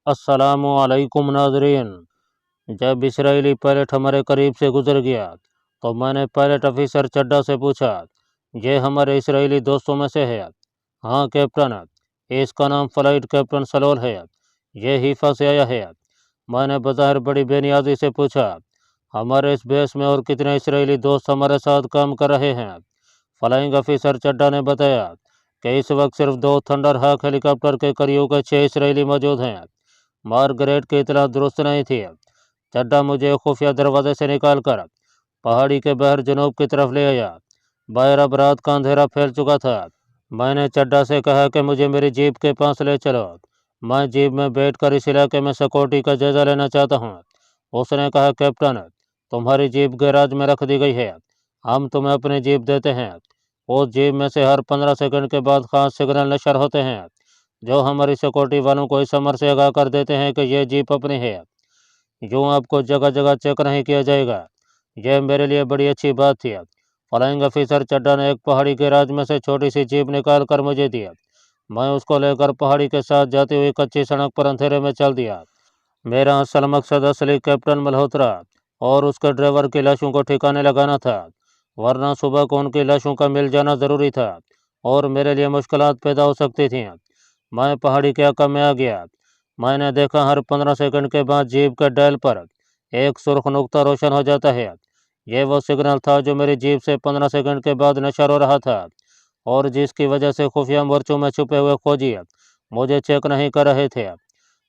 अस्सलामुअलैकुम नाज़रीन। जब इसराइली पायलट हमारे करीब से गुजर गया तो मैंने पायलट ऑफिसर चड्ढा से पूछा, ये हमारे इसराइली दोस्तों में से है? हाँ कैप्टन, इसका नाम फ्लाइट कैप्टन सलोल है, ये हीफा से आया है। मैंने बज़ाहिर बड़ी बेनियाजी से पूछा, हमारे इस बेस में और कितने इसराइली दोस्त हमारे साथ काम कर रहे हैं? फ्लाइंग ऑफिसर चड्ढा ने बताया कि इस वक्त सिर्फ 2 थंडर हाक हेलीकॉप्टर के करीब के 6 इसराइली मौजूद हैं। मार्गरेट की इतला दुरुस्त नहीं थी। चड्ढा मुझे खुफिया दरवाजे से निकालकर पहाड़ी के बहर जनूब की तरफ ले आया। बाहर अब रात का अंधेरा फैल चुका था। मैंने चड्ढा से कहा कि मुझे मेरी जीप के पास ले चलो, मैं जीप में बैठकर इस इलाके में सिक्योरिटी का जायजा लेना चाहता हूँ। उसने कहा, कैप्टन तुम्हारी जीप गैराज में रख दी गई है, हम तुम्हें अपनी जीप देते हैं। उस जीप में से हर 15 सेकंड के बाद खास सिग्नल नशर होते हैं जो हमारी सिक्योरिटी वालों को इस अमर से आगाह कर देते हैं कि यह जीप अपनी है। यूँ आपको जगह जगह चेक नहीं किया जाएगा। यह मेरे लिए बड़ी अच्छी बात थी। फ्लाइंग ऑफिसर चड्ढा ने एक पहाड़ी गैराज में से छोटी सी जीप निकाल कर मुझे दिया। मैं उसको लेकर पहाड़ी के साथ जाती हुई कच्ची सड़क पर अंधेरे में चल दिया। मेरा असल मकसद असली कैप्टन मल्होत्रा और उसके ड्राइवर की लाशों को ठिकाने लगाना था, वरना सुबह को उनकी लाशों का मिल जाना ज़रूरी था और मेरे लिए मुश्किलात पैदा हो सकती थीं। मैं पहाड़ी के इलाके में आ गया। मैंने देखा हर 15 सेकंड के बाद जीप के डायल पर एक सुर्ख नुक्ता रोशन हो जाता है। यह वो सिग्नल था जो मेरी जीप से 15 सेकंड के बाद नशर हो रहा था और जिसकी वजह से खुफिया मोर्चों में छुपे हुए खोजी मुझे चेक नहीं कर रहे थे।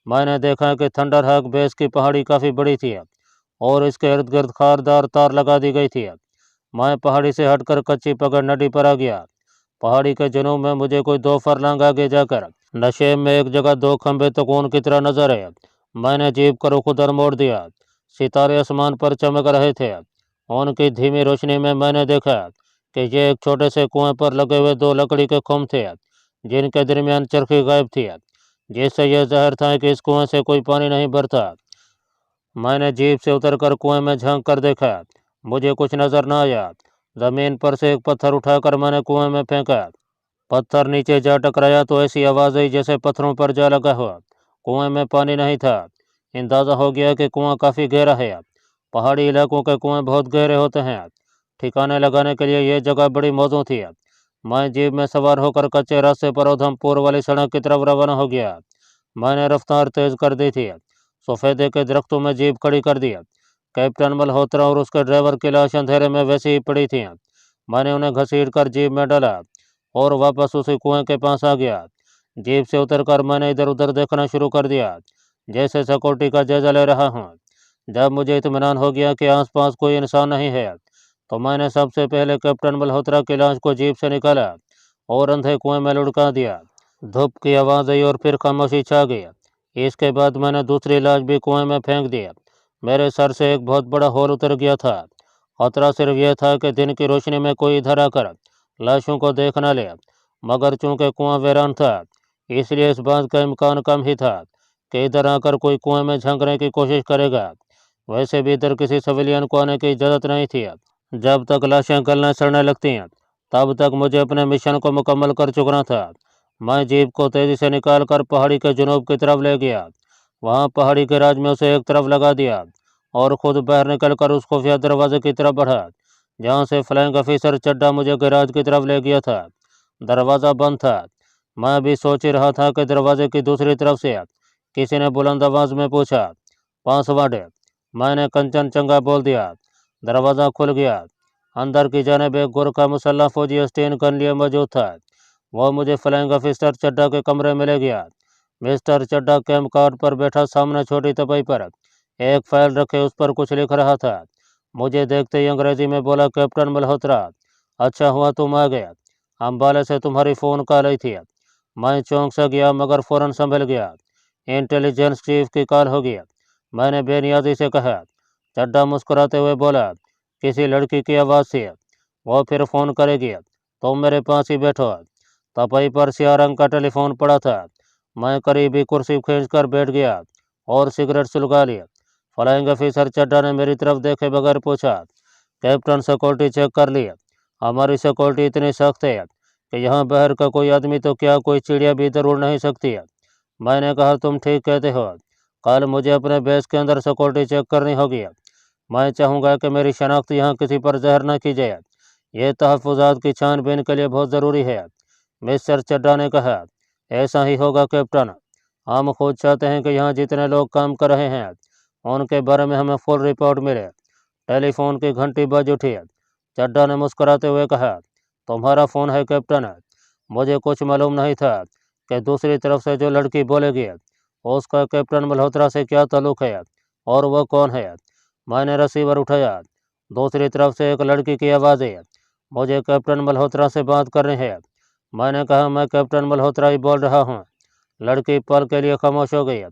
मैंने देखा कि थंडर हाक बेस की पहाड़ी काफ़ी बड़ी थी और इसके इर्द गिर्द खारदार तार लगा दी गई थी। मैं पहाड़ी से हटकर कच्ची पगड़ नदी पर आ गया। पहाड़ी के जनूब में मुझे कोई 2 फरलांग आगे जाकर नशे में एक जगह 2 खंभे तकून की तरह नजर आए। मैंने जीप का रुख उधर मोड़ दिया। सितारे आसमान पर चमक रहे थे। उनकी धीमी रोशनी में मैंने देखा कि ये एक छोटे से कुएं पर लगे हुए 2 लकड़ी के खुम्ब थे जिनके दरमियान चरखी गायब थी, जिससे यह जाहिर था कि इस कुएं से कोई पानी नहीं भरता। मैंने जीप से उतरकर कुएं में झांक कर देखा। मुझे कुछ नजर न आया। जमीन पर से एक पत्थर उठाकर मैंने कुएं में फेंका। पत्थर नीचे जा टकराया तो ऐसी आवाज़ आई जैसे पत्थरों पर जा लगा हुआ। कुएं में पानी नहीं था। अंदाज़ा हो गया कि कुआं काफ़ी गहरा है। पहाड़ी इलाकों के कुएं बहुत गहरे होते हैं। ठिकाने लगाने के लिए यह जगह बड़ी मौजूद थी। मैं जीप में सवार होकर कच्चे रास्ते पर उधमपुर वाली सड़क की तरफ रवाना हो गया। मैंने रफ्तार तेज कर दी थी। सफ़ेदे के दरख्तों में जीप खड़ी कर दिया। कैप्टन मल्होत्रा और उसके ड्राइवर की लाश अंधेरे में वैसी ही पड़ी थी। मैंने उन्हें घसीट कर जीप में डाला और वापस उसी कुएं के पास आ गया। जीप से उतरकर मैंने इधर उधर देखना शुरू कर दिया, जैसे सिक्योरिटी का जायजा ले रहा हूँ। जब मुझे इत्मीनान हो गया कि आसपास कोई इंसान नहीं है तो मैंने सबसे पहले कैप्टन मल्होत्रा की लाश को जीप से निकाला और अंधे कुएं में लुढ़का दिया। धूप की आवाज़ आई और फिर खामोशी छा गई। इसके बाद मैंने दूसरी लाश भी कुएं में फेंक दिया। मेरे सर से एक बहुत बड़ा होल उतर गया था। खतरा सिर्फ यह था कि दिन की रोशनी में कोई इधर आकर लाशों को देख न ले, मगर चूंकि कुआं वीरान था इसलिए इस बात का इम्कान कम ही था कि इधर आकर कोई कुएं में झांकने की कोशिश करेगा। वैसे भी इधर किसी सिविलियन को आने की इजाज़त नहीं थी। जब तक लाशें गलने सड़ने लगती हैं तब तक मुझे अपने मिशन को मुकम्मल कर चुकना था। मैं जीप को तेज़ी से निकाल कर पहाड़ी के जनूब की तरफ ले गया। वहाँ पहाड़ी के राज में उसे एक तरफ लगा दिया और खुद बाहर निकलकर उस खुफिया दरवाजे की तरफ बढ़ा जहाँ से फ्लाइंग ऑफिसर चड्ढा मुझे गैराज की तरफ ले गया था। दरवाज़ा बंद था। मैं भी सोच ही रहा था कि दरवाजे की दूसरी तरफ से किसी ने बुलंद आवाज़ में पूछा, पासवर्ड? मैंने कंचन चंगा बोल दिया। दरवाज़ा खुल गया। अंदर की जानिब एक गोरखा मुसल्लह फौजी स्टेन गन लिए मौजूद था। वो मुझे फ्लाइंग ऑफिसर चड्ढा के कमरे में ले गया। मिस्टर चड्ढा कैंप कार्ड पर बैठा सामने छोटी तपई पर एक फाइल रखे उस पर कुछ लिख रहा था। मुझे देखते ही अंग्रेजी में बोला, कैप्टन मल्होत्रा, अच्छा हुआ तुम आ गया, अम्बाले से तुम्हारी फ़ोन कॉल आई थी। मैं चौंक सा गया मगर फ़ौरन संभल गया। इंटेलिजेंस चीफ की कॉल हो गया, मैंने बेनियाजी से कहा। चड्ढा मुस्कुराते हुए बोला, किसी लड़की की आवाज़ थी, वो फिर फ़ोन करेगी, तुम मेरे पास ही बैठो। तपई पर स्याह रंग का टेलीफोन पड़ा था। मैं करीबी कुर्सी खींचकर बैठ गया और सिगरेट सुलगा लिया। फ्लाइंग ऑफिसर चड्ढा ने मेरी तरफ देखे बगैर पूछा, कैप्टन सिक्योरिटी चेक कर लिया? हमारी सिक्योरिटी इतनी सख्त है कि यहाँ बाहर का कोई आदमी तो क्या कोई चिड़िया भी इधर उड़ नहीं सकती है। मैंने कहा, तुम ठीक कहते हो, कल मुझे अपने बेस के अंदर सिक्योरिटी चेक करनी होगी। मैं चाहूँगा कि मेरी शनाख्त यहाँ किसी पर ज़हर न की जाए। ये तहफ़्फ़ुज़ात की छानबीन के लिए बहुत ज़रूरी है। मिस्टर चड्ढा ने कहा। ऐसा ही होगा कैप्टन। हम खुद चाहते हैं कि यहाँ जितने लोग काम कर रहे हैं उनके बारे में हमें फुल रिपोर्ट मिले। टेलीफोन की घंटी बज उठी। चड्ढा ने मुस्कुराते हुए कहा, तुम्हारा फ़ोन है कैप्टन। मुझे कुछ मालूम नहीं था कि दूसरी तरफ से जो लड़की बोलेगी उसका कैप्टन मल्होत्रा से क्या ताल्लुक़ है और वह कौन है। मैंने रिसीवर उठाया। दूसरी तरफ से एक लड़की की आवाज़ है, मुझे कैप्टन मल्होत्रा से बात करनी है। मैंने कहा, मैं कैप्टन मल्होत्रा ही बोल रहा हूँ। लड़की पल के लिए खामोश हो गई।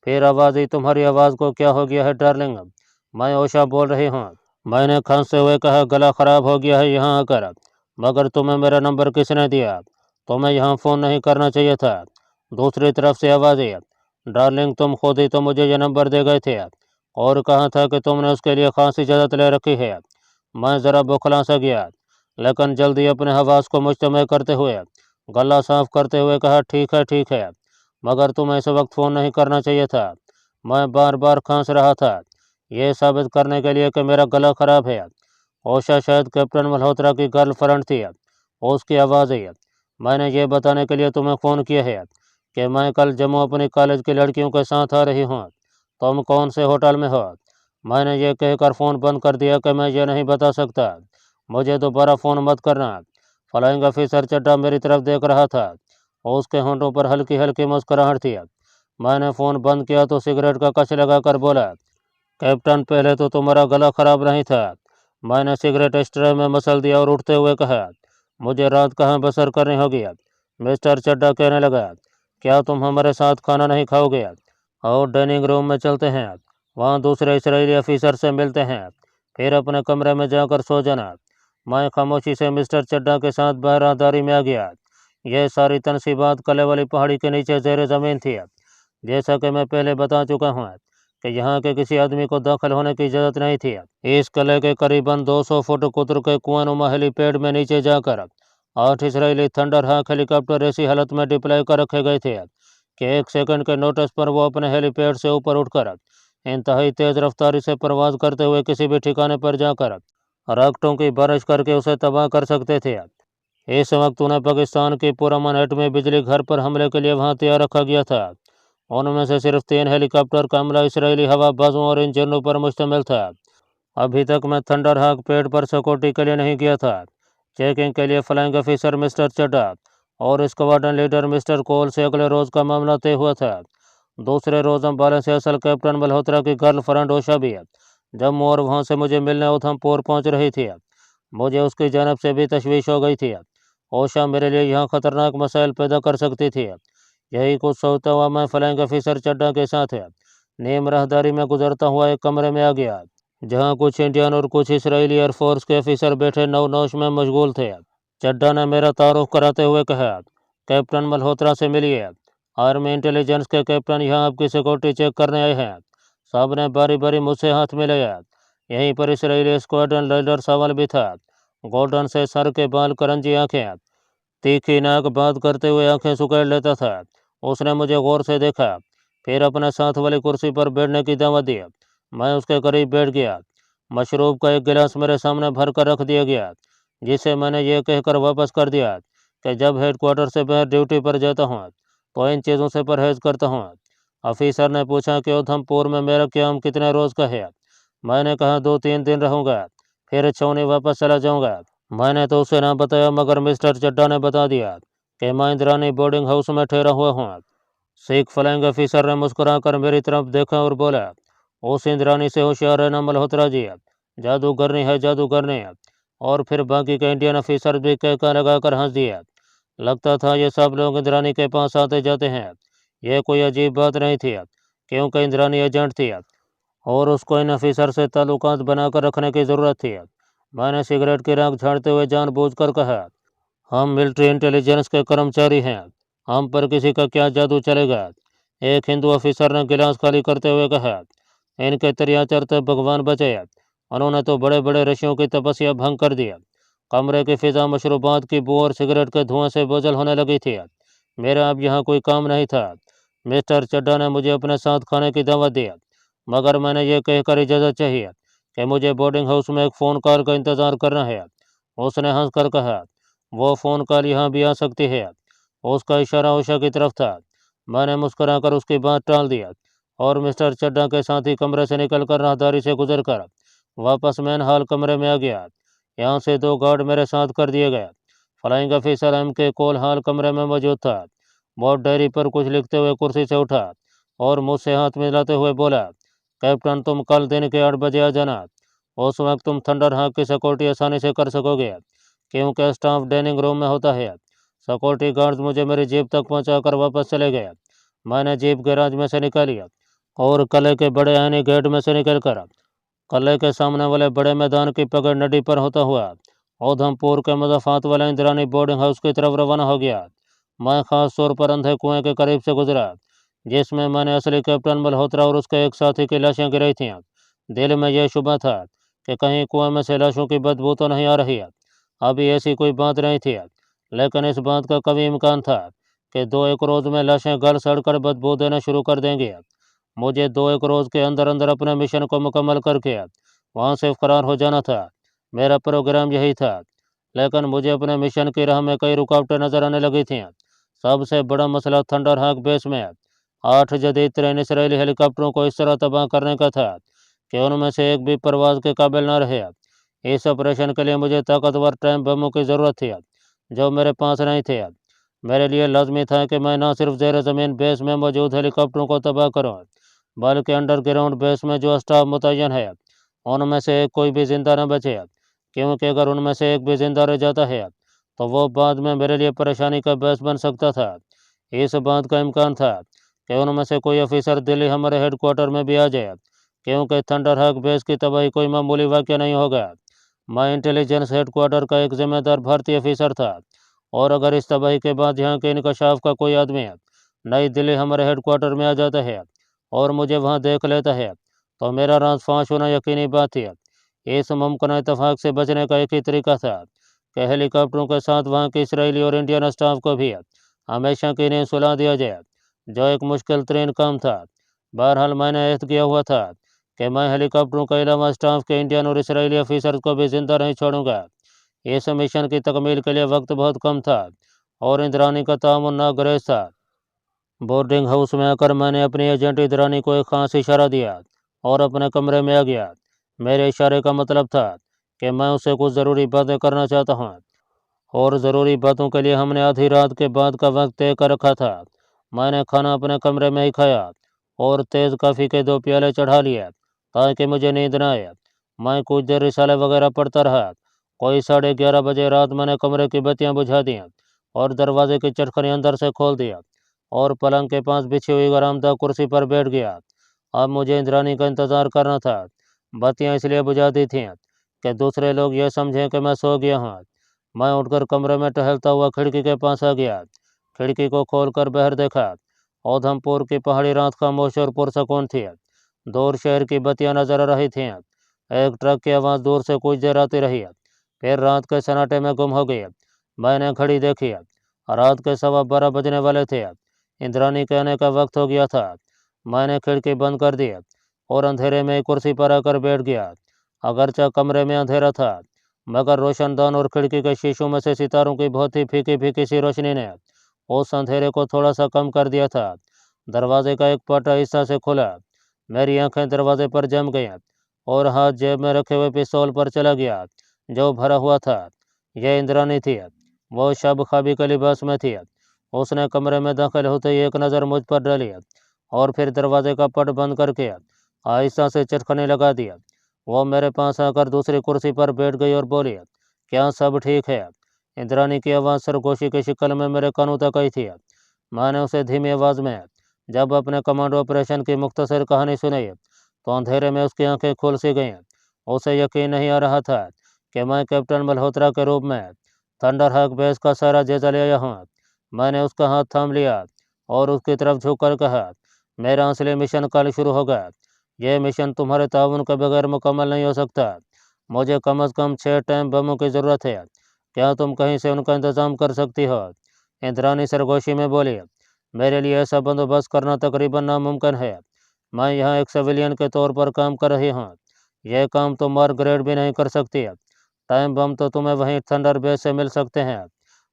फिर आवाज़ ही, तुम्हारी आवाज़ को क्या हो गया है डार्लिंग? मैं ओशा बोल रही हूँ। मैंने खांसते हुए कहा, गला ख़राब हो गया है यहाँ आकर। मगर तुम्हें मेरा नंबर किसने दिया? तुम्हें यहाँ फ़ोन नहीं करना चाहिए था। दूसरी तरफ से आवाज़ आई, डार्लिंग तुम खुद ही तो मुझे ये नंबर दे गए थे और कहा था कि तुमने उसके लिए ख़ास इजाज़त ले रखी है। मैं ज़रा बौखला सा गया, लेकिन जल्दी अपने हवास को मुजतमय करते हुए गला साफ करते हुए कहा, ठीक है, मगर तुम्हें इस वक्त फ़ोन नहीं करना चाहिए था। मैं बार बार खांस रहा था, ये साबित करने के लिए कि मेरा गला ख़राब है। ओशा शायद कैप्टन मल्होत्रा की गर्लफ्रेंड थी। उसकी आवाज़ आई, मैंने ये बताने के लिए तुम्हें फ़ोन किया है कि मैं कल जम्मू अपनी कॉलेज की लड़कियों के साथ आ रही हूँ। तुम कौन से होटल में हो? मैंने ये कहकर फ़ोन बंद कर दिया कि मैं ये नहीं बता सकता। मुझे दोबारा फ़ोन मत करना। फ्लाइंग ऑफिसर चड्ढा मेरी तरफ देख रहा था। उसके होंठों पर हल्की हल्की मुस्कुराहट थी। मैंने फ़ोन बंद किया तो सिगरेट का कच लगाकर बोला, कैप्टन पहले तो तुम्हारा गला ख़राब नहीं था। मैंने सिगरेट स्ट्रे में मसल दिया और उठते हुए कहा, मुझे रात कहाँ बसर करनी होगी? मिस्टर चड्ढा कहने लगा, क्या तुम हमारे साथ खाना नहीं खाओगे? और डाइनिंग रूम में चलते हैं, वहाँ दूसरे इसराइली ऑफिसर से मिलते हैं, फिर अपने कमरे में जाकर सो जाना। मैं खामोशी से मिस्टर चड्ढा के साथ बारादारी में आ गया। यह सारी तनसीबात कले वाली पहाड़ी के नीचे ज़ेर ज़मीन थी। जैसा कि मैं पहले बता चुका हूँ कि यहाँ के किसी आदमी को दाखिल होने की इजाज़त नहीं थी। इस किले के करीबन 200 फुट कुतर के कुआनुमा हेलीपैड में नीचे जाकर 8 इसराइली थंडर हाक हेलीकॉप्टर ऐसी हालत में डिप्लॉय कर रखे गए थे कि 1 सेकंड के नोटिस पर वो अपने हेलीपैड से ऊपर उठकर इंतहाई तेज़ रफ्तारी से परवाज़ करते हुए किसी भी ठिकाने पर जाकर रॉकेटों की बारिश करके उसे तबाह कर सकते थे। इस वक्त उन्हें पाकिस्तान की पुरअमन एटमी बिजली घर पर हमले के लिए वहाँ तैयार रखा गया था। उनमें से सिर्फ 3 हेलीकॉप्टर का हमला इसराइली हवाबाजों और इंजनों पर मुश्तमिल था। अभी तक मैं थंडर हाक पेड़ पर सिक्योरिटी के लिए नहीं गया था। चेकिंग के लिए फ्लाइंग ऑफिसर मिस्टर चड्ढा और स्क्वाड्रन लीडर मिस्टर कोल से अगले रोज़ का मामला तय हुआ था। दूसरे रोज़ अम्बाला से असल कैप्टन मल्होत्रा की गर्लफ्रेंड ओशा भी जम्मू और वहाँ से मुझे मिलने उधमपुर पहुँच रही थी। मुझे उसकी जानब से भी तशवीश हो गई थी। ओशा मेरे लिए यहाँ ख़तरनाक मसाइल पैदा कर सकती थी। यही कुछ सोचता हुआ मैं फ्लाइंग ऑफिसर चड्ढा के साथ नीम राहदारी में गुजरता हुआ एक कमरे में आ गया, जहाँ कुछ इंडियन और कुछ इसराइली एयरफोर्स के ऑफिसर बैठे नौश में मशगूल थे। चड्ढा ने मेरा तारुफ कराते हुए कहा, कैप्टन मल्होत्रा से मिलिए। आर्मी इंटेलिजेंस के कैप्टन यहाँ आपकी सिक्योरिटी चेक करने आए हैं। साहब ने बारी बारी मुझसे हाथ मिलाया। यहीं पर इसराइली स्क्वाड्रन लीडर सवाल भी था। गोल्डन से सर के बाल, करंजी आंखें, तीखी नाक, बात करते हुए आंखें सुकेड़ लेता था। उसने मुझे गौर से देखा, फिर अपने साथ वाली कुर्सी पर बैठने की दावत दी। मैं उसके करीब बैठ गया। मशरूब का एक गिलास मेरे सामने भर कर रख दिया गया, जिसे मैंने ये कहकर वापस कर दिया कि जब हेडक्वार्टर से बाहर ड्यूटी पर जाता हूँ तो इन चीज़ों से परहेज करता हूँ। ऑफिसर ने पूछा कि उधमपुर में मेरा क़याम कितने रोज़ का है? मैंने कहा 2-3 दिन रहूँगा, फिर छावनी वापस चला जाऊँगा। मैंने तो उसे ना बताया, मगर मिस्टर चड्ढा ने बता दिया कि मैं इंद्रानी बोर्डिंग हाउस में ठहरा हुआ हूँ। सिख फ्लाइंग ऑफिसर ने मुस्कुराकर मेरी तरफ देखा और बोला, उस इंद्रानी से होशियार रहना मल्होत्रा जी, जादूगरनी है जादूगरनी। और फिर बाकी के इंडियन ऑफिसर भी कहका लगाकर हंस दिया। लगता था ये सब लोग इंद्रानी के पास आते जाते हैं। यह कोई अजीब बात नहीं थी, क्योंकि इंद्रानी एजेंट थी और उसको इन ऑफिसर से ताल्लुकात बनाकर रखने की ज़रूरत थी। मैंने सिगरेट की राख झाड़ते हुए जानबूझकर कहा, हम मिलिट्री इंटेलिजेंस के कर्मचारी हैं, हम पर किसी का क्या जादू चलेगा? एक हिंदू ऑफिसर ने गिलास खाली करते हुए कहा, इनके तरियाचर तो भगवान बचे, उन्होंने तो बड़े बड़े ऋषियों की तपस्या भंग कर दिया। कमरे की फिजा मशरूबात की बू और सिगरेट के धुआं से बोझल होने लगी थी। मेरा अब यहाँ कोई काम नहीं था। मिस्टर चड्ढा ने मुझे अपने साथ खाने की दावत दिया, मगर मैंने ये कहकर इजाज़त चाहिए कि मुझे बोर्डिंग हाउस में एक फ़ोन कॉल का इंतज़ार करना है। उसने हंसकर कहा, वो फ़ोन कॉल यहाँ भी आ सकती है। उसका इशारा उषा की तरफ था। मैंने मुस्कुराकर उसकी बात टाल दिया और मिस्टर चड्ढा के साथ ही कमरे से निकलकर राहदारी से गुजरकर वापस मेन हॉल कमरे में आ गया। यहाँ से 2 गार्ड मेरे साथ कर दिए गए। Flying officer M.K. कोल हॉल कमरे में मौजूद था। वो डायरी पर कुछ लिखते हुए कुर्सी से उठा और मुझसे हाथ मिलाते हुए बोला, कैप्टन, तुम कल दिन के 8 बजे आ जाना। उस वक्त तुम थंडर हॉक की सिक्योरिटी आसानी से कर सकोगे, क्योंकि स्टाफ डाइनिंग रूम में होता है। सिक्योरिटी गार्ड्स मुझे मेरी जीप तक पहुंचाकर वापस चले गए। मैंने जीप गैराज में से निकाली और किले के बड़े आईनी गेट में से निकलकर किले के सामने वाले बड़े मैदान की पगड़ नदी पर होता हुआ उधमपुर के मुज़फ़्फ़राबाद वाले इंद्रानी बोर्डिंग हाउस की तरफ रवाना हो गया। मैं खास तौर पर अंधे कुएं के करीब से गुजरा, जिसमें मैंने असली कैप्टन मल्होत्रा और उसके एक साथी की लाशें गिराई थीं। दिल में यह शुबा था कि कहीं कुएं में से लाशों की बदबू तो नहीं आ रही है। अभी ऐसी कोई बात नहीं थी, लेकिन इस बात का कभी इम्कान था कि 2-1 रोज़ में लाशें गल सड़कर बदबू देना शुरू कर देंगी। मुझे 2-1 रोज़ के अंदर अंदर अपने मिशन को मुकम्मल करके वहाँ से फरार हो जाना था। मेरा प्रोग्राम यही था, लेकिन मुझे अपने मिशन की राह में कई रुकावटें नजर आने लगी थीं। सबसे बड़ा मसला थंडर हॉक बेस में 8 जदीद तरीन इसराइली हेलीकॉप्टरों को इस तरह तबाह करने का था कि उनमें से एक भी परवाज़ के काबिल न रहे। इस ऑपरेशन के लिए मुझे ताकतवर टाइम बमों की ज़रूरत थी, जो मेरे पास नहीं थे। मेरे लिए लाजमी था कि मैं न सिर्फ ज़ेर ज़मीन बेस में मौजूद हेलीकॉप्टरों को तबाह करूँ, बल्कि अंडरग्राउंड बेस में जो स्टाफ मुतय्यन है उनमें से एक कोई भी ज़िंदा न बचे, क्योंकि अगर उनमें से एक भी ज़िंदा रह जाता है तो वो बाद में मेरे लिए परेशानी का बायस बन सकता था। इस बात का इम्कान था कि उनमें से कोई ऑफिसर दिल्ली हमारे हेडक्वार्टर में भी आ जाए, क्योंकि थंडर हॉक बेस की तबाही कोई मामूली वाक़या नहीं होगा। मैं इंटेलिजेंस हेडक्वार्टर का एक जिम्मेदार भारतीय ऑफिसर था, और अगर इस तबाही के बाद यहाँ के इंकशाफ का कोई आदमी नई दिल्ली हमारे हेडक्वार्टर में आ जाता है और मुझे वहाँ देख लेता है, तो मेरा राज फांस होना यकीनी बात है। इस मुमकिन इतफाक़ से बचने का एक ही तरीका था कि हेलीकॉप्टरों के साथ वहाँ के इसराइली और इंडियन स्टाफ को भी हमेशा के लिए सुला दिया जाए, जो एक मुश्किल तरीन काम था। बहरहाल मैंने अहद किया हुआ था कि मैं हेलीकॉप्टरों के अलावा स्टाफ के इंडियन और इसराइली ऑफिसर्स को भी जिंदा नहीं छोड़ूंगा। इस मिशन की तकमील के लिए वक्त बहुत कम था और इंद्रानी का तामुन नागुरेज था। बोर्डिंग हाउस में आकर मैंने अपनी एजेंट इंद्रानी को एक खास इशारा दिया और अपने कमरे में आ गया। मेरे इशारे का मतलब था कि मैं उससे कुछ ज़रूरी बातें करना चाहता हूँ, और ज़रूरी बातों के लिए हमने आधी रात के बाद का वक्त तय कर रखा था। मैंने खाना अपने कमरे में ही खाया और तेज़ कॉफ़ी के 2 प्याले चढ़ा लिए ताकि मुझे नींद न आए। मैं कुछ देर रिसाले वगैरह पढ़ता रहा। कोई 11:30 बजे रात मैंने कमरे की बत्तियां बुझा दी और दरवाजे की चटखनी अंदर से खोल दिया और पलंग के पास बिछी हुई आरामदायक कुर्सी पर बैठ गया। अब मुझे इंद्रानी का इंतज़ार करना था। बत्तियां इसलिए बुझा दी थीं कि दूसरे लोग यह समझें कि मैं सो गया हूँ। मैं उठकर कमरे में टहलता हुआ खिड़की के पास आ गया। खिड़की को खोलकर बाहर देखा। उधमपुर की पहाड़ी रात खामोश और पुरसकून थी। दूर शहर की बत्तियां नजर आ रही थीं। एक ट्रक की आवाज़ दूर से कुछ देर आती रही, फिर रात के सन्नाटे में गुम हो गई। मैंने घड़ी देखी, रात के 12:15 बजने वाले थे। इंद्रानी के आने का वक्त हो गया था। मैंने खिड़की बंद कर दी और अंधेरे में कुर्सी पर आकर बैठ गया। अगरचे कमरे में अंधेरा था, मगर रोशनदान और खिड़की के शीशों में से सितारों की बहुत ही फीकी फीकी सी रोशनी ने उस अंधेरे को थोड़ा सा कम कर दिया था। दरवाजे का एक पटा हिस्सा से खुला। मेरी आंखें दरवाजे पर जम गईं और हाथ जेब में रखे हुए पिस्तौल पर चला गया, जो भरा हुआ था। यह इंद्रानी थी। वो शब ख्वाबी के लिबास में थी। उसने कमरे में दाखिल होते ही एक नज़र मुझ पर डाली और फिर दरवाजे का पट बंद करके आहिस्ता से चटखने लगा दिया। वो मेरे पास आकर दूसरी कुर्सी पर बैठ गई और बोली, क्या सब ठीक है? इंद्रानी की आवाज़ सरगोशी की शक्ल में मेरे कानों तक आई थी। मैंने उसे धीमी आवाज़ में जब अपने कमांडो ऑपरेशन की मुख्तसर कहानी सुनाई तो अंधेरे में उसकी आंखें खुल सी गईं। उसे यकीन नहीं आ रहा था कि मैं कैप्टन मल्होत्रा के रूप में थंडर हॉक बेस का सारा जायजा ले आया हूँ। मैंने उसका हाथ थाम लिया और उसकी तरफ झुककर कहा, मेरा असली मिशन कल शुरू होगा। यह मिशन तुम्हारे ताउन के बगैर मुकम्मल नहीं हो सकता। मुझे कम से कम 6 टाइम बमों की ज़रूरत है। क्या तुम कहीं से उनका इंतज़ाम कर सकती हो? इंद्रानी सरगोशी में बोली, मेरे लिए ऐसा बंदोबस्त करना तकरीबन नामुमकिन है। मैं यहाँ एक सिविलियन के तौर पर काम कर रही हूँ। यह काम तो मार्गरेट भी नहीं कर सकती। टाइम बम तो तुम्हें वहीं थंडर बेस से मिल सकते हैं।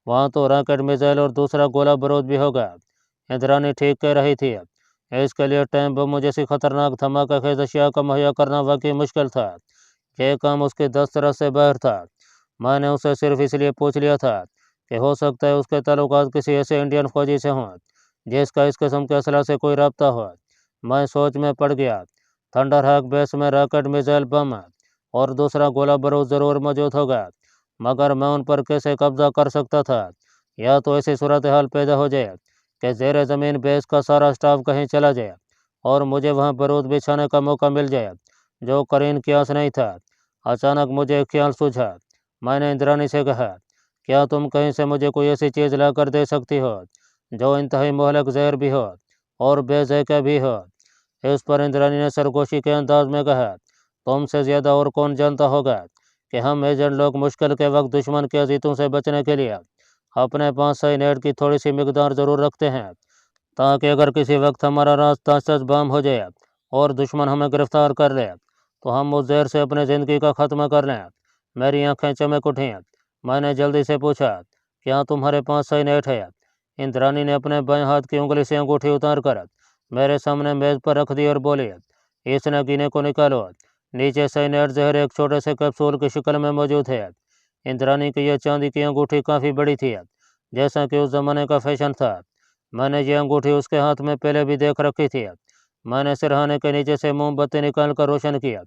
वहाँ तो रॉकेट मिसाइल और दूसरा गोला बारूद भी होगा। इंद्रानी ठीक कह रही थी। इसके लिए टाइम बम जैसी खतरनाक धमाका खेज अशिया का मुहैया करना वाकई मुश्किल था। यह काम उसकी दस्तरस से बाहर था। मैंने उसे सिर्फ इसलिए पूछ लिया था कि हो सकता है उसके ताल्लुकात किसी ऐसे इंडियन फौजी से हों जिसका इस किस्म के असला से कोई रब्ता हो। मैं सोच में पड़ गया। थंडर हॉक बेस में रॉकेट मिसाइल बम और दूसरा गोला बारूद ज़रूर मौजूद होगा, मगर मैं उन पर कैसे कब्जा कर सकता था? या तो ऐसी सूरत हाल पैदा हो जाए कि ज़ेर ज़मीन बेस का सारा स्टाफ कहीं चला जाए और मुझे वहाँ बारूद बिछाने का मौका मिल जाए, जो करीन कियास नहीं था। अचानक मुझे एक ख्याल सूझा। मैंने इंद्रानी से कहा, क्या तुम कहीं से मुझे कोई ऐसी चीज़ ला कर दे सकती हो जो इंतहाई मोहलक जहर भी हो और बेज़ायका भी हो? इस पर इंद्रानी ने सरगोशी के अंदाज में कहा, तुमसे ज़्यादा और कौन जानता होगा कि हम एजेंट लोग मुश्किल के वक्त दुश्मन के अजीतों से बचने के लिए अपने पास साइनाइड की थोड़ी सी मिकदार ज़रूर रखते हैं, ताकि अगर किसी वक्त हमारा रास्ता सच बम हो जाए और दुश्मन हमें गिरफ्तार कर ले तो हम उस जहर से अपनी ज़िंदगी का ख़त्म कर लें। मेरी आंखें चमक उठीं। मैंने जल्दी से पूछा, क्या तुम्हारे पास साइनाइड है? इंद्रानी ने अपने बाएं हाथ की उंगली से अंगूठी उतार कर मेरे सामने मेज़ पर रख दी और बोली, इस नगीने को निकालो। नीचे साइनाइड जहर एक छोटे से कैप्सूल की शक्ल में मौजूद है। इंद्रानी की यह चांदी की अंगूठी काफ़ी बड़ी थी, जैसा कि उस ज़माने का फैशन था। मैंने ये अंगूठी उसके हाथ में पहले भी देख रखी थी। मैंने सिरहाने के नीचे से मोमबत्ती निकाल कर रोशन किया,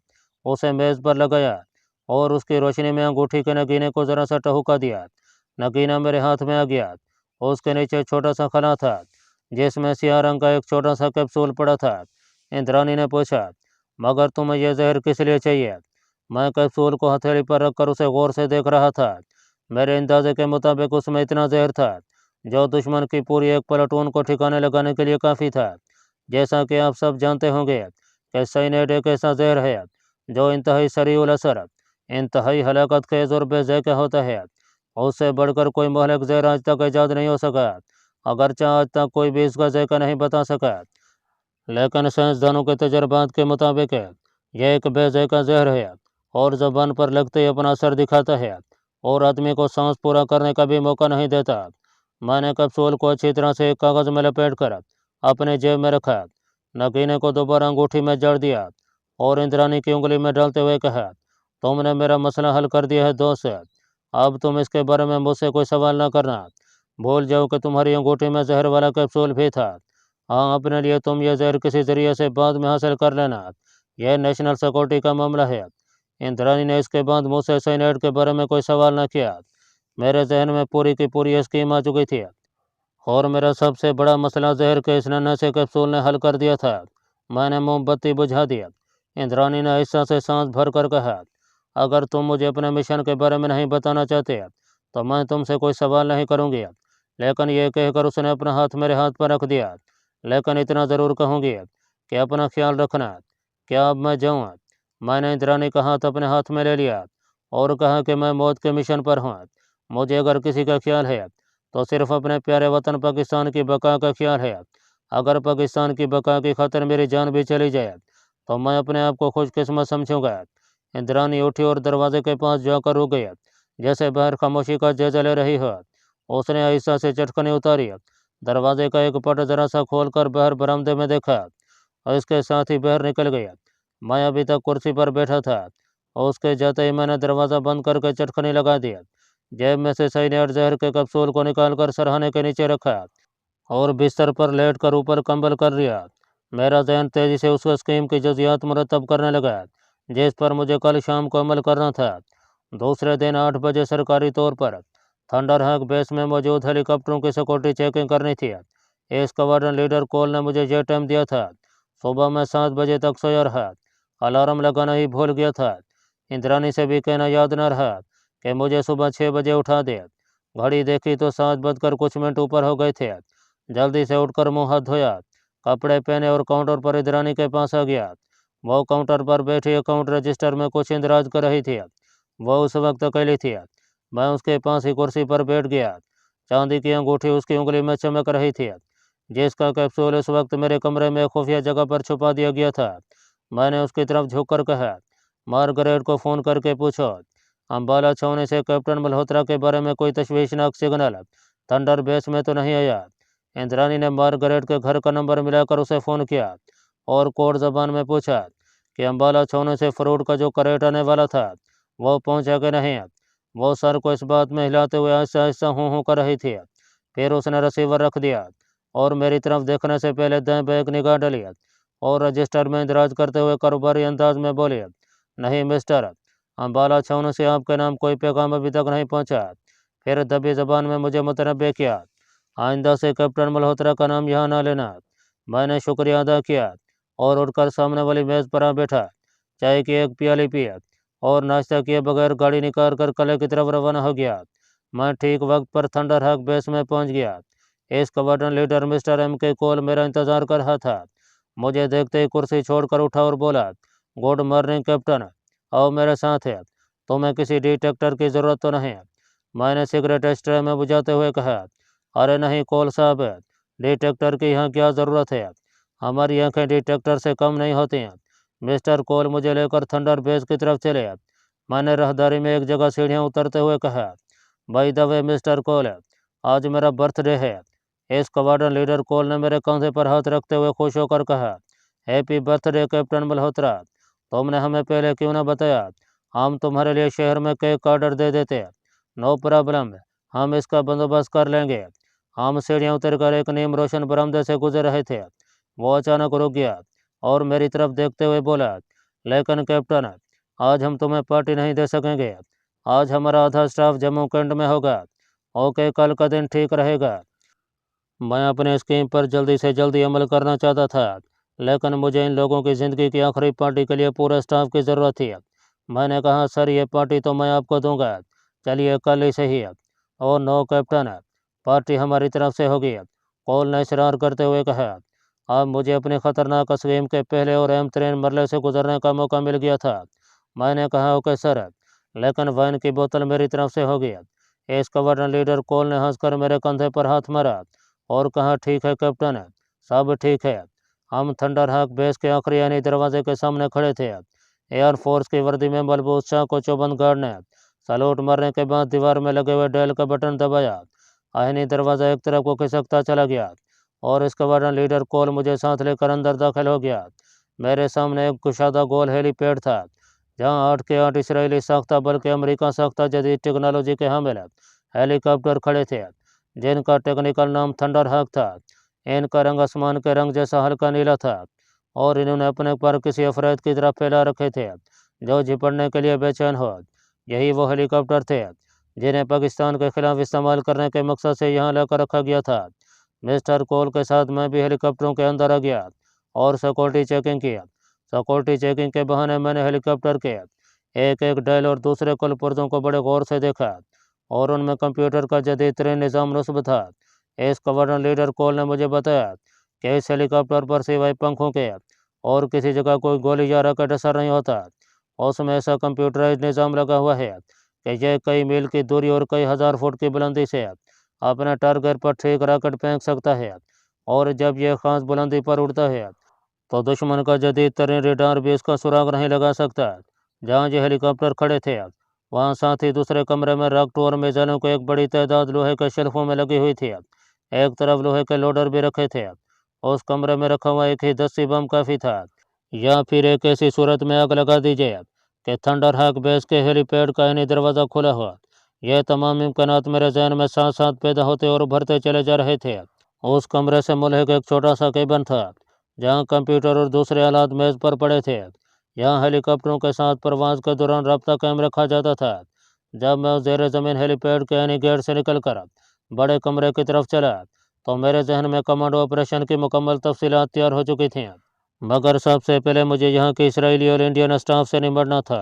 उसे मेज़ पर लगाया और उसकी रोशनी में अंगूठी के नगीने को ज़रा सा टहुका दिया। नगीना मेरे हाथ में आ गया। उसके नीचे छोटा सा खला था जिसमें सियाह रंग का एक छोटा सा कैप्सूल पड़ा था। इंद्रानी ने पूछा, मगर तुम्हें यह जहर किस लिए चाहिए? मैं कैप्सूल को हथेली पर रखकर उसे गौर से देख रहा था। मेरे अंदाजे के मुताबिक उसमें इतना जहर था जो दुश्मन की पूरी एक प्लाटून को ठिकाने लगाने के लिए काफ़ी था। जैसा कि आप सब जानते होंगे कि साइनाइड एक ऐसा जहर है जो इंतहाई सरीउल असर, इंतहाई हलाकत खेज और बेज़ायका होता है। उससे बढ़कर कोई महलक जहर आज तक ईजाद नहीं हो सका, अगरचे आज तक कोई भी इसका जायका नहीं बता सका। लेकिन साइंसदानों के तजर्बात के मुताबिक यह एक बेज़ायका जहर है और ज़बान पर लगते ही अपना असर दिखाता है और आदमी को सांस पूरा करने का भी मौका नहीं देता। मैंने कैप्सूल को अच्छी तरह से एक कागज़ में लपेट कर अपने जेब में रखा, नगीने को दोबारा अंगूठी में जड़ दिया और इंद्रानी की उंगली में डालते हुए कहा, तुमने मेरा मसला हल कर दिया है दोस्त। अब तुम इसके बारे में मुझसे कोई सवाल ना करना। भूल जाओ कि तुम्हारी अंगूठी में जहर वाला कैप्सूल भी था। हाँ, अपने लिए तुम यह जहर किसी ज़रिए से बाद में हासिल कर लेना। यह नेशनल सिक्योरिटी का मामला है। इंद्रानी ने इसके बाद मुझसे साइनाइड के बारे में कोई सवाल न किया। मेरे जहन में पूरी की पूरी स्कीम आ चुकी थी और मेरा सबसे बड़ा मसला जहर के इस नन्हे से कैप्सूल ने हल कर दिया था। मैंने मोमबत्ती बुझा दिया। इंद्रानी ने हिस्सा से सांस भर कर कहा, अगर तुम मुझे अपने मिशन के बारे में नहीं बताना चाहते तो मैं तुमसे कोई सवाल नहीं करूँगी। लेकिन यह कहकर उसने अपना हाथ मेरे हाथ पर रख दिया। लेकिन इतना ज़रूर कहूँगी कि अपना ख्याल रखना। क्या अब मैं जाऊँ? मैंने इंद्रानी का हाथ अपने हाथ में ले लिया और कहा कि मैं मौत के मिशन पर हूँ। मुझे अगर किसी का ख्याल है तो सिर्फ अपने प्यारे वतन पाकिस्तान की बका का ख्याल है। अगर पाकिस्तान की बका की खातिर मेरी जान भी चली जाए तो मैं अपने आप को खुशकिस्मत समझूंगा। इंद्रानी उठी और दरवाजे के पास जाकर रुक गई, जैसे बाहर खामोशी का जायजा ले रही हो। उसने आहिस्ता से चटकनी उतारी, दरवाजे का एक पट जरा सा खोलकर बाहर बरामदे में देखा और इसके साथ ही बाहर निकल गया। मैं अभी तक कुर्सी पर बैठा था और उसके जाते ही मैंने दरवाज़ा बंद करके चटकनी लगा दिया। जेब में से साइनाइड जहर के कैप्सूल को निकालकर सरहाने के नीचे रखा और बिस्तर पर लेट कर ऊपर कंबल कर लिया। मेरा जहन तेज़ी से उस स्कीम की जज़ियात मुरतब करने लगा जिस पर मुझे कल शाम को अमल करना था। दूसरे दिन 8 बजे सरकारी तौर पर थंडर हॉक बेस में मौजूद हेलीकॉप्टरों की सिक्योरिटी चेकिंग करनी थी। स्क्वाड्रन लीडर कोल ने मुझे यह टाइम दिया था। सुबह मैं 7 बजे तक सोया रहा। अलार्म लगाना ही भूल गया था। इंद्रानी से भी कहना याद न रहा कि मुझे सुबह 6 बजे उठा दे। घड़ी देखी तो 7 बजकर कुछ मिनट ऊपर हो गए थे। जल्दी से उठकर मुँह हाथ धोया, कपड़े पहने और काउंटर पर इंद्रानी के पास आ गया। वो काउंटर पर बैठी अकाउंट रजिस्टर में कुछ इंदराज कर रही थी। वो उस वक्त अकेली थी। मैं उसके पास ही कुर्सी पर बैठ गया। चांदी की अंगूठी उसकी उंगली में चमक रही थी। जिसका कैप्सूल उस वक्त मेरे कमरे में खुफिया जगह पर छुपा दिया गया था। मैंने उसकी तरफ झुककर कहा, मार्गरेट को फ़ोन करके पूछो, अम्बाला छावनी से कैप्टन मल्होत्रा के बारे में कोई तशवीशनाक सिग्नल थंडर बेस में तो नहीं आया। इंद्राणी ने मार्गरेट के घर का नंबर मिलाकर उसे फ़ोन किया और कोड ज़बान में पूछा कि अम्बाला छावनी से फ्रूट का जो करेट आने वाला था वो पहुंचा कि नहीं। वो सर को इस बात में हिलाते हुए आहिस्ता आहिस्ता हूँ कर रही थी। फिर उसने रिसीवर रख दिया और मेरी तरफ देखने से पहले दाएं बाएं एक निगाह डाली और रजिस्टर में इंतराज करते हुए कारोबारी अंदाज में बोली, नहीं मिस्टर, अम्बाला छावनी से आपके नाम कोई पैगाम अभी तक नहीं पहुंचा। फिर दबी जबान में मुझे मुतनब्बे किया, आइंदा से कैप्टन मल्होत्रा का नाम यहाँ ना लेना। मैंने शुक्रिया अदा किया और उठकर सामने वाली मेज़ पर आ बैठा। चाय की एक प्याली पिया और नाश्ता किए बगैर गाड़ी निकाल कर किले की तरफ रवाना हो गया। मैं ठीक वक्त पर थंडर हक बेस में पहुंच गया। इस स्क्वाड्रन लीडर मिस्टर M.K. कोल मेरा इंतजार कर रहा था। मुझे देखते ही कुर्सी छोड़कर उठा और बोला, गुड मॉर्निंग कैप्टन, आओ मेरे साथ है। तुम्हें किसी डिटेक्टर की ज़रूरत तो नहीं। मैंने सिगरेट स्ट्रे में बुझाते हुए कहा, अरे नहीं कोल साहब, डिटेक्टर की यहाँ क्या ज़रूरत है, हमारी आंखें डिटेक्टर से कम नहीं होती हैं। मिस्टर कोल मुझे लेकर थंडर बेस की तरफ चले। मैंने राहदारी में एक जगह सीढ़ियाँ उतरते हुए कहा, बाय द वे मिस्टर कोल, आज मेरा बर्थडे है। इस स्क्वाड्रन लीडर कोल ने मेरे कंधे पर हाथ रखते हुए खुश होकर कहा, हैप्पी बर्थडे कैप्टन मल्होत्रा, तुमने हमें पहले क्यों ना बताया, हम तुम्हारे लिए शहर में केक का ऑर्डर दे देते। नो प्रॉब्लम, हम इसका बंदोबस्त कर लेंगे। हम सीढ़ियाँ उतरकर एक नीम रोशन बरामदे से गुजर रहे थे। वो अचानक रुक गया और मेरी तरफ देखते हुए बोला, लेकिन कैप्टन, आज हम तुम्हें पार्टी नहीं दे सकेंगे। आज हमारा आधा स्टाफ जम्मू कैंट में होगा। ओके, कल का दिन ठीक रहेगा। मैं अपने स्कीम पर जल्दी से जल्दी अमल करना चाहता था, लेकिन मुझे इन लोगों की ज़िंदगी की आखिरी पार्टी के लिए पूरे स्टाफ की ज़रूरत थी। मैंने कहा, सर ये पार्टी तो मैं आपको दूंगा, चलिए कल ही सही है। ओह नो कैप्टन, पार्टी हमारी तरफ से होगी, कोल ने इसरार करते हुए कहा। अब मुझे अपनी खतरनाक स्कीम के पहले और अहम तरीन मरले से गुजरने का मौका मिल गया था। मैंने कहा, ओके सर, लेकिन वाइन की बोतल मेरी तरफ से होगी। इस स्क्वाड्रन लीडर कोल ने हंसकर मेरे कंधे पर हाथ मारा और कहा, ठीक है कैप्टन, सब ठीक है। हम थंडर हक बेस के आखिरी यानी दरवाजे के सामने खड़े थे। एयरफोर्स की वर्दी में मलबूस शाह को चौबंद गार्ड ने सलूट मारने के बाद दीवार में लगे हुए डेल का बटन दबाया। आहिनी दरवाज़ा एक तरफ को खिसकता चला गया और स्क्वाड्रन लीडर कोल मुझे साथ लेकर अंदर दाखिल हो गया। मेरे सामने एक कुशादा गोल हेलीपैड था, जहां 8 के 8 इसराइली साख्ता बल्कि अमेरिका साख्ता जदीद टेक्नोलॉजी के हामिल हेलीकॉप्टर खड़े थे, जिनका टेक्निकल नाम थंडर हक था। इनका रंग आसमान के रंग जैसा हल्का नीला था और इन्होंने अपने पर किसी अफराद की तरह फैला रखे थे जो झिपड़ने के लिए बेचैन हो। यही वो हेलीकॉप्टर थे जिन्हें पाकिस्तान के खिलाफ इस्तेमाल करने के मकसद से यहाँ लाकर रखा गया था। मिस्टर कोल के साथ मैं भी हेलीकॉप्टरों के अंदर आ गया और सिक्योरिटी चेकिंग किया। सिक्योरिटी चेकिंग के बहाने मैंने हेलीकॉप्टर के एक एक डायल और दूसरे कुल पुर्जों को बड़े गौर से देखा और उनमें कंप्यूटर का जदीद तरीन निज़ाम नस्ब था। इस स्क्वाड्रन लीडर कोल ने मुझे बताया कि इस हेलीकॉप्टर पर सिवाय पंखों के और किसी जगह कोई गोली या रॉकेट असर नहीं होता। उसमें ऐसा कंप्यूटराइज निज़ाम लगा हुआ है कि यह कई मील की दूरी और कई हज़ार फुट की बुलंदी से अपने टारगेट पर ठीक रॉकेट फेंक सकता है। और जब यह खास बुलंदी पर उड़ता है तो दुश्मन का जदीद तरीन रेडार भी इसका सुराग नहीं लगा सकता। जहाँ ये हेलीकॉप्टर खड़े थे वहाँ साथ ही दूसरे कमरे में रॉकेट और मिसाइलों को एक बड़ी तादाद लोहे के शेल्फों में लगी हुई थी। एक तरफ लोहे के लोडर भी रखे थे। उस कमरे में रखा हुआ एक ही 10 बम काफ़ी था, या फिर एक ऐसी सूरत में आग लगा दीजिए कि थंडर हक बेस के हेलीपैड का यानी दरवाज़ा खुला हुआ। यह तमाम इम्कानात मेरे जहन में साथ साथ पैदा होते और उभरते चले जा रहे थे। उस कमरे से मुल्क एक छोटा सा केबिन था, जहाँ कंप्यूटर और दूसरे आलात मेज़ पर पड़े थे। यहाँ हेलीकॉप्टरों के साथ परवाज़ के दौरान रब्ता कायम रखा जाता था। जब मैं उस ज़ेर ज़मीन हेलीपैड के यानी गेट से निकलकर बड़े कमरे की तरफ चला तो मेरे जहन में कमांडो ऑपरेशन की मुकम्मल तफसीलात तैयार हो चुकी थीं। मगर सबसे पहले मुझे यहाँ के इसराइली और इंडियन स्टाफ से निपटना था।